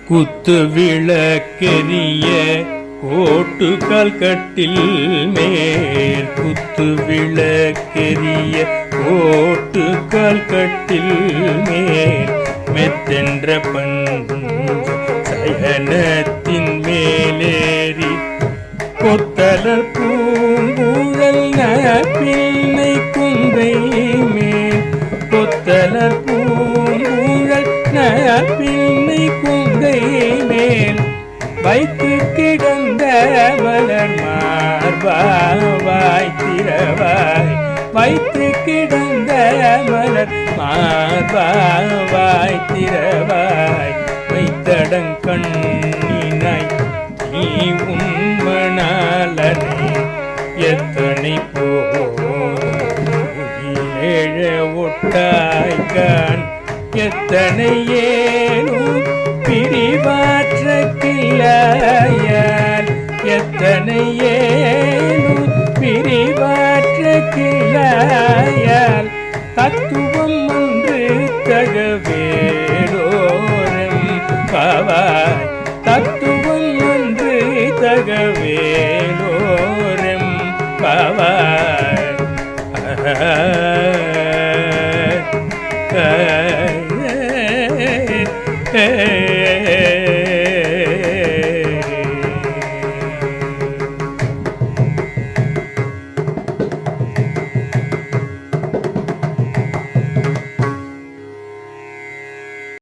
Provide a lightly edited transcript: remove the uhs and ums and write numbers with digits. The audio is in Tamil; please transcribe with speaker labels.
Speaker 1: குத்து விளக்கெரிய கோட்டுக்கால் கட்டில் மேல் குத்து விளக்கெரிய கோட்டுக்கால் கட்டில் மேல் மெத்தென்ற பஞ்ச சயனத்தின் மேலேறி கொத்தலர் பூங்குழல் நப்பிள்ளை குன்றை மேல் கொத்தலர் பூங்குழல் நப்பிள்ளை குன்றை மேல் வைத்து கிடந்த மலர் மார்பாய் திரவாய் வைத்து கிடந்த மலர் மார்பாய் திரவாய் வைத்தடங்கண்ணினாய் நீ உண்மணாலனே எத்தனை போழ ஒட்டாய்கான் எத்தனை ஏனும் பிரிவாற்ற கிளையால் எத்தனை ஏனும் பிரிவாற்ற கிளையால் தத்துவம் ஒன்று தகவேலோரம் பாவாய் தத்துவம் ஒன்று தகவேலோரம் பாவாய்